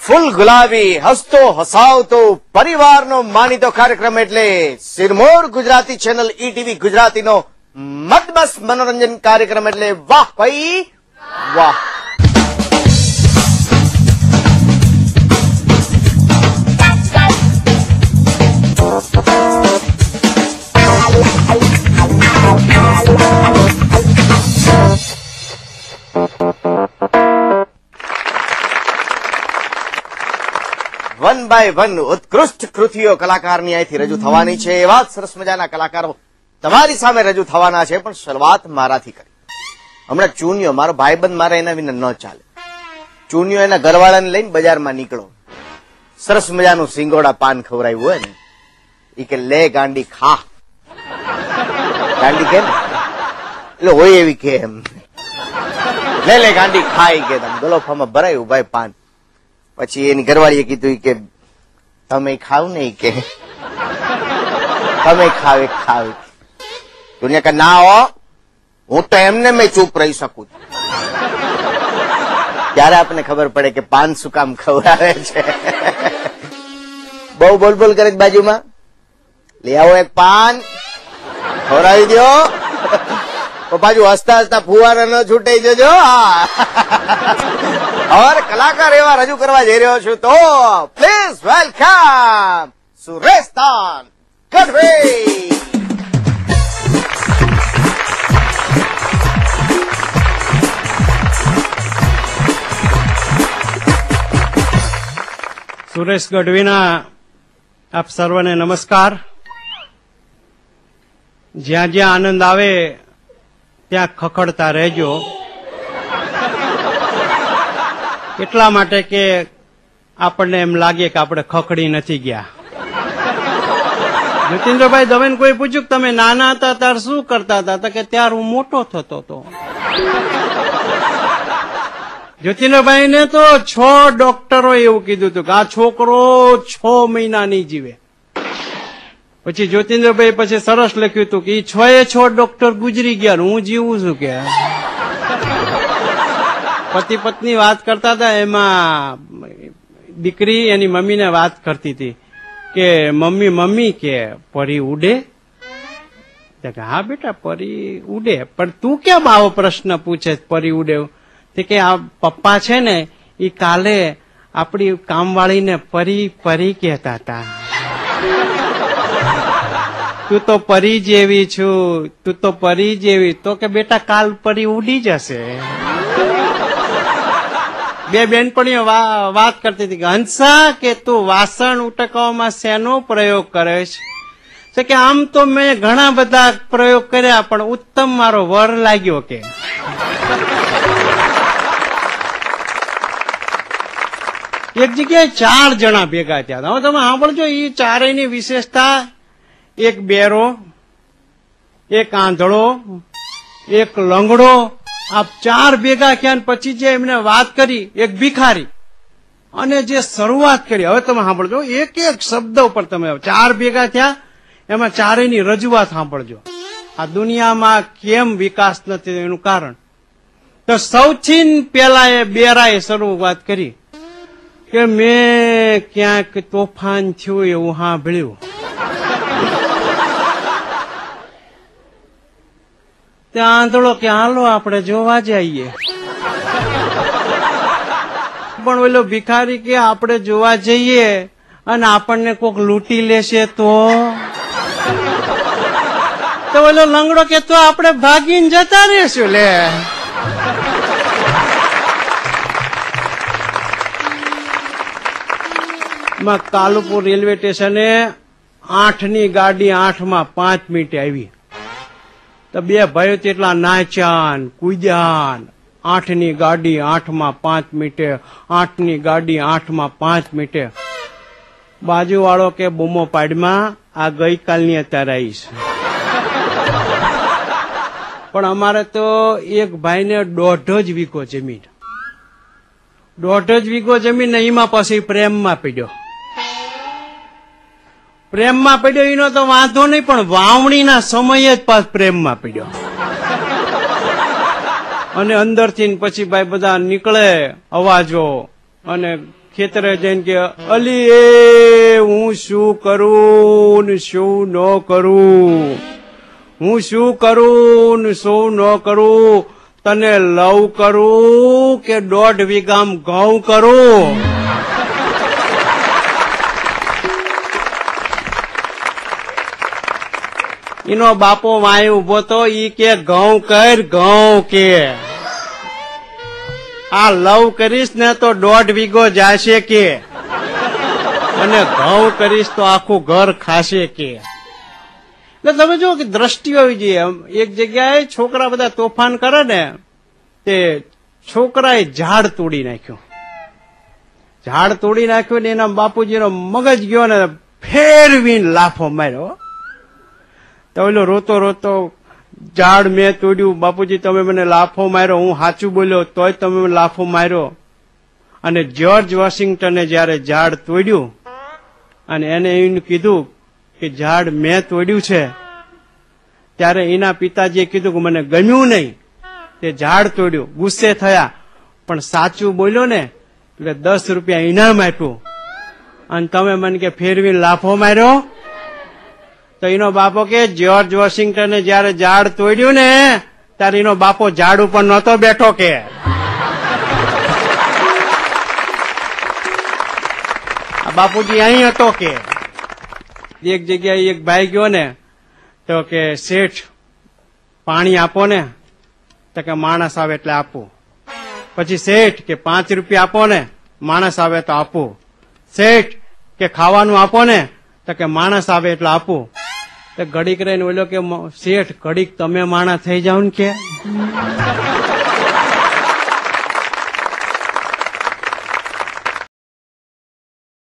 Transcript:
ફૂલ ગુલાબી હસતો હસાવતો પરિવારનો માનીતો કાર્યક્રમ એટલે સિરમોર ગુજરાતી ચેનલ ઈટીવી ગુજરાતીનો મદમસ્ત મનોરંજન કાર્યક્રમ એટલે વાહ ભાઈ વાહ. વન બાય વન ઉત્કૃષ્ટ કૃતિઓ કલાકારની અહીંથી રજૂ થવાની છે. એવા સરસ મજાના કલાકારો તમારી સામે રજૂ થવાના છે, પણ શરૂઆત મારાથી કરી. હમણાં ચૂનિયો મારો ભાઈબંધ મારે એના વિના ન ચાલે. ચૂનિયો એના ઘરવાળાને લઈને બજારમાં નીકળો, સરસ મજાનું સિંગોડા પાન ખવડાવ્યું હોય ને, એ કે લે ગાંડી ખા. ગાંડી કે એટલે હોય એવી કે એમ લે ગાંડી ખાઈ કે ગલોફામાં ભરાયું ભાઈ પાન. પછી એની ઘરવાળીએ કીધું કે તમે ખાવ ને, કે તમે ખાવ દુનિયા કે ના હો, હું તો એમને મેં ચૂપ રહી શકું. ત્યારે આપણને ખબર પડે કે પાન શું કામ ખવડાવે છે. બહુ બોલ કરે બાજુમાં, લઈ આવો એક પાન ખવડાવી દો. તો બાજુ હસતા હસતા ફુવારા ન છૂટાઈ જજો. और कलाकार एवं रजू करवा जई रह्यो छुं तो प्लीज वेलकम सुरेश दान गढ़वी. સુરેશ ગઢવીના આપ સર્વને નમસ્કાર. જ્યાં જ્યાં આનંદ આવે ત્યાં ખખડતા રહેજો. એટલા માટે કે આપણને એમ લાગે કે આપણે ખખડી નથી ગયા. જતીન્દ્રભાઈ દવેને કોઈ પૂછ્યું કે તમે નાના હતા ત્યારે શું કરતા હતા, કે ત્યારે હું મોટો થતો હતો. જતીન્દ્રભાઈ ને તો 6 ડોક્ટરો એવું કીધું હતું કે આ છોકરો 6 મહિના નહીં જીવે. પછી જ્યોતિન્દ્રભાઈ પછી સરસ લખ્યું હતું કે 6 ડોક્ટર ગુજરી ગયા, હું જીવું છું કે. પતિ પત્ની વાત કરતા હતા, એમાં દીકરી એની મમ્મીને વાત કરતી હતી કે મમ્મી કે પરી ઉડે? હા બેટા પરી ઉડે, પણ તું કેમ આવો પ્રશ્ન પૂછે પરી ઉડે? કે આ પપ્પા છે ને એ કાલે આપણી કામવાળીને પરી કહેતા હતા. તું તો પરી જેવી છું, તું તો પરી જેવી. તો કે બેટા કાલ પરી ઉડી જશે. બે બેનપણીઓ વાત કરતી હતી કે હંસા કે તું વાસણ ઉટકવામાં શેનો પ્રયોગ કરે છે? કે આમ તો મેં ઘણા બધા પ્રયોગ કર્યા પણ ઉત્તમ મારો વર લાગ્યો. કે એક જગ્યાએ 4 જણા ભેગા થયા હતા. હવે તમે સાંભળજો એ ચારેયની વિશેષતા: એક બેરો, એક આંધળો, એક લંગડો. આ 4 ભેગા થયા પછી જે એમને વાત કરી, એક ભિખારી, અને જે શરૂઆત કરી. હવે તમે સાંભળજો, એક એક શબ્દ ઉપર તમે 4 ભેગા થયા એમાં ચારેયની રજૂઆત સાંભળજો. આ દુનિયામાં કેમ વિકાસ નથી એનું કારણ. તો સૌથી પહેલા એ બેરાએ શરૂઆત કરી કે મેં ક્યાંક તોફાન થયું એવું સાંભળ્યું. ત્યાં આંધળો કે હાલો આપણે જોવા જઈએ. પણ ઓલો ભિખારી કે આપણે જોવા જઈએ અને આપણને કોક લૂંટી લેશે તો ઓલો લંગડો કે તો આપણે ભાગીને જતા રહેશું. લે કાલુપુર રેલવે સ્ટેશને 8ની ગાડી 8 માં 5 મિનિટે આવી. તો બે ભાઈઓ તેટલા નાચ્યા કૂદ્યા. 8ની ગાડી 8 માં 5 મિનિટે, 8ની ગાડી 8 માં 5 મિનિટે. બાજુ વાળો કે બૂમો પાડમાં આ ગઈકાલની અત્યારે આવીશ. પણ અમારે તો એક ભાઈને 1.5 વીઘો જમીન, 1.5 વીઘો જમીન ને એમાં પછી પ્રેમમાં પડ્યો. પ્રેમમાં પડ્યો એનો તો વાંધો નહીં, પણ વાવણીના સમયે જ પાછ પ્રેમમાં પડ્યો. અને અંદરથી પછી ભાઈ બધા નીકળે અવાજો અને ખેતરે જઈને કે અલી એ હું શું કરું ને શું ન કરું, હું શું કરું ને શું ન કરું, તને લવ કરું કે 1.5 વીઘામાં ઘઉં કરું. એનો બાપો વાય ઉભો તો ઈ કે ઘઉં કર, ઘઉં કે આ લવ કરીશ ને તો 1.5 વીઘો જાશે કે, અને ઘઉં કરીશ તો આખું ઘર ખાશે કે. એટલે તમે જો કે દ્રષ્ટિ હોવી જોઈએ. એક જગ્યાએ છોકરા બધા તોફાન કરે ને, તે છોકરાએ ઝાડ તોડી નાખ્યું. ઝાડ તોડી નાખ્યું ને એના બાપુજીનો મગજ ગયો ને ફેરવીને લાફો માર્યો. તો ઓલો રોતો રોતો, ઝાડ મેં તોડ્યું, બાપુજી તમે મને લાફો માર્યો, હું સાચું બોલ્યો તોય તમે મને લાફો માર્યો. અને જ્યોર્જ વોશિંગ્ટને જયારે ઝાડ તોડ્યું અને એને એવું કીધું કે ઝાડ મેં તોડ્યું છે, ત્યારે એના પિતાજીએ કીધું કે મને ગમ્યું નહીં, તે ઝાડ તોડ્યું. ગુસ્સે થયા, પણ સાચું બોલ્યો ને એટલે 10 રૂપિયા ઇનામ આપ્યું, અને તમે મને કે ફેરવીને લાફો માર્યો. તો એનો બાપો કે જ્યોર્જ વોશિંગ્ટને જયારે ઝાડ તોડ્યું ને ત્યારે એનો બાપો ઝાડ ઉપર નહોતો બેઠો કે. આ બાપુજી અહીં હતો કે. એક જગ્યાએ એક ભાઈ ગયો ને તો કે શેઠ પાણી આપો ને, તો કે માણસ આવે એટલે આપું. પછી શેઠ કે 5 રૂપિયા આપો ને, માણસ આવે તો આપું. શેઠ કે ખાવાનું આપો ને, તો કે માણસ આવે એટલે આપું. તો ઘડીક રહીને ઓલો કે શેઠ ઘડીક તમે માણસ થઈ જાવ ને કે.